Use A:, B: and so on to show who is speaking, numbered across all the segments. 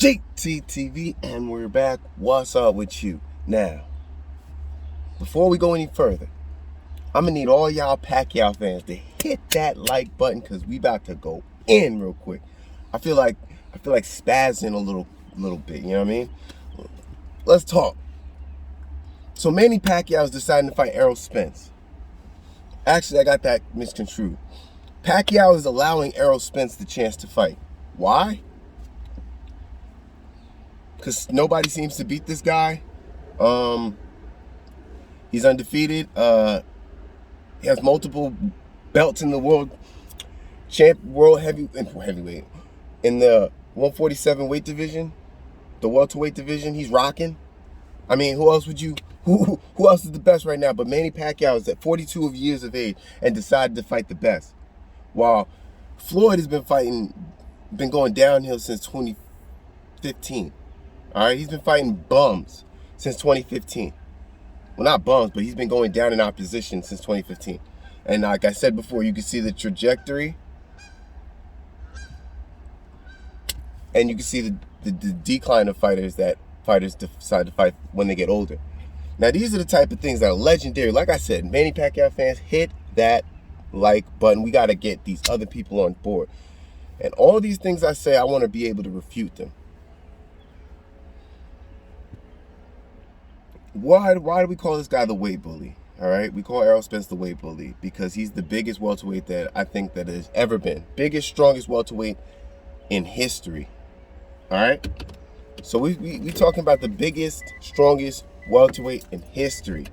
A: WW3 and we're back. What's up with you? Now, before we go any further, I'm gonna need all y'all Pacquiao fans to hit that like button because we about to go in real quick. I feel like spazzing a little bit, you know what I mean? Let's talk. So Manny Pacquiao is deciding to fight Errol Spence. Actually, I got that misconstrued. Pacquiao is allowing Errol Spence the chance to fight. Why? Because nobody seems to beat this guy. He's undefeated. He has multiple belts in the world heavyweight. In the 147 weight division, the welterweight division, he's rocking. I mean, who else is the best right now? But Manny Pacquiao is at 42 years of age and decided to fight the best. While Floyd has been going downhill since 2015. All right, he's been fighting bums since 2015. Well, not bums, but he's been going down in opposition since 2015. And like I said before, you can see the trajectory. And you can see the decline of fighters that fighters decide to fight when they get older. Now, these are the type of things that are legendary. Like I said, Manny Pacquiao fans, hit that like button. We got to get these other people on board. And all these things I say, I want to be able to refute them. Why do we call this guy the weight bully? All right, we call Errol Spence the weight bully because he's the biggest welterweight that I think that has ever been. Biggest, strongest welterweight in history. All right, so we talking about the biggest, strongest welterweight in history.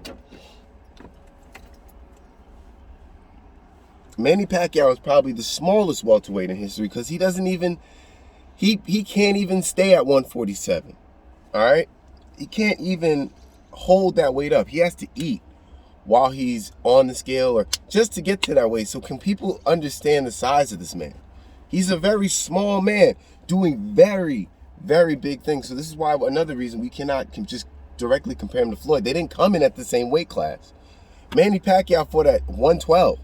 A: Manny Pacquiao is probably the smallest welterweight in history because he can't even stay at 147. All right, he can't even hold that weight up. He has to eat while he's on the scale or just to get to that weight. So can people understand the size of this man? He's a very small man doing very, very big things. So this is why another reason we cannot just directly compare him to Floyd. They didn't come in at the same weight class. Manny Pacquiao fought at 112.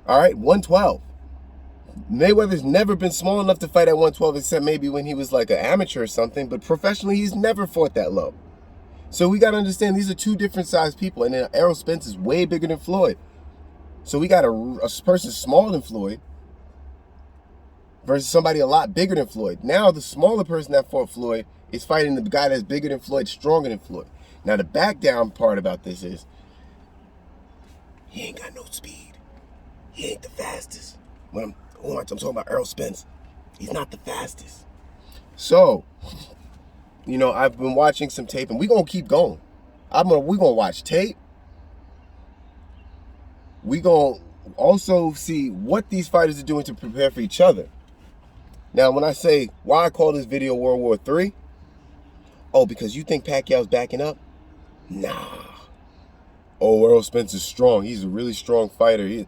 A: All right, 112. Mayweather's never been small enough to fight at 112 except maybe when he was like an amateur or something. But professionally, he's never fought that low. So we got to understand these are two different sized people. And then Errol Spence is way bigger than Floyd. So we got a person smaller than Floyd versus somebody a lot bigger than Floyd. Now the smaller person that fought Floyd is fighting the guy that's bigger than Floyd, stronger than Floyd. Now the back down part about this is he ain't got no speed. He ain't the fastest. I'm talking about Errol Spence. He's not the fastest. So, you know, I've been watching some tape, and we're going to keep going. We're going to watch tape. We're going to also see what these fighters are doing to prepare for each other. Now, when I say why I call this video World War III, because you think Pacquiao's backing up? Nah. Oh, Errol Spence is strong. He's a really strong fighter.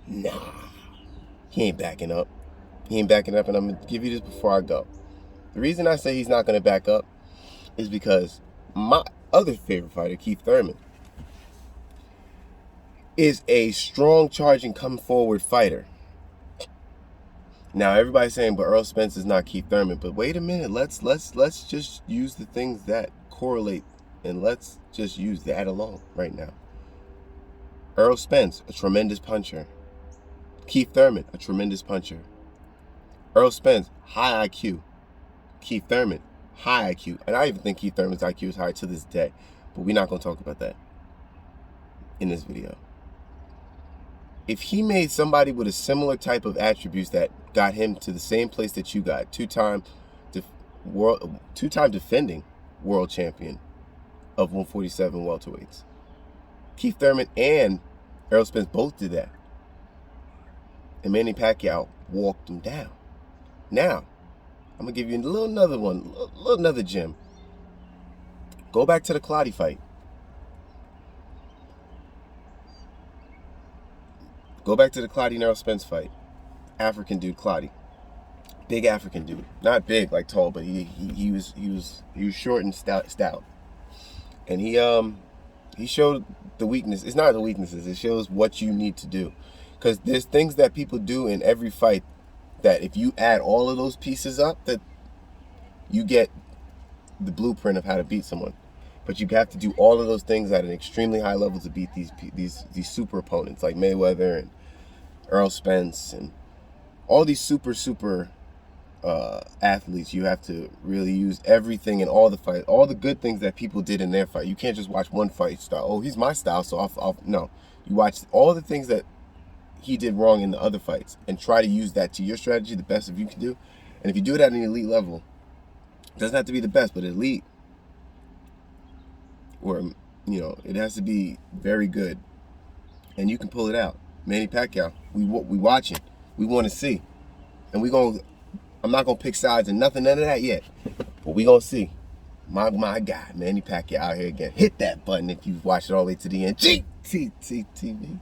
A: Nah. He ain't backing up. He ain't backing up, and I'm going to give you this before I go. The reason I say he's not going to back up is because my other favorite fighter, Keith Thurman, is a strong, charging, come forward fighter. Now everybody's saying, but Errol Spence is not Keith Thurman. But wait a minute, let's just use the things that correlate, and let's just use that alone right now. Errol Spence, a tremendous puncher. Keith Thurman, a tremendous puncher. Errol Spence, high IQ. Keith Thurman, high IQ. And I even think Keith Thurman's IQ is high to this day. But we're not going to talk about that in this video. If he made somebody with a similar type of attributes that got him to the same place that you got, two-time defending world champion of 147 welterweights. Keith Thurman and Errol Spence both did that. And Manny Pacquiao walked him down. Now, I'm going to give you another gem. Go back to the Clottey fight. Go back to the Clottey and Errol Spence fight. African dude, Clottey. Big African dude. Not big, like tall, but he was short and stout. And he showed the weakness. It's not the weaknesses. It shows what you need to do. Because there's things that people do in every fight that if you add all of those pieces up, that you get the blueprint of how to beat someone. But you have to do all of those things at an extremely high level to beat these super opponents like Mayweather and Errol Spence and all these super athletes. You have to really use everything in all the fight, all the good things that people did in their fight. You can't just watch one fight style. Oh, he's my style, so I'll no. You watch all the things that he did wrong in the other fights and try to use that to your strategy the best of you can do. And if you do it at an elite level, it doesn't have to be the best, but elite, or it has to be very good, and you can pull it out. Manny Pacquiao, we watching, we want to see, and I'm not gonna pick sides and none of that yet, but we gonna see. My guy, Manny Pacquiao out here again. Hit that button if you've watched it all the way to the end. GTTV.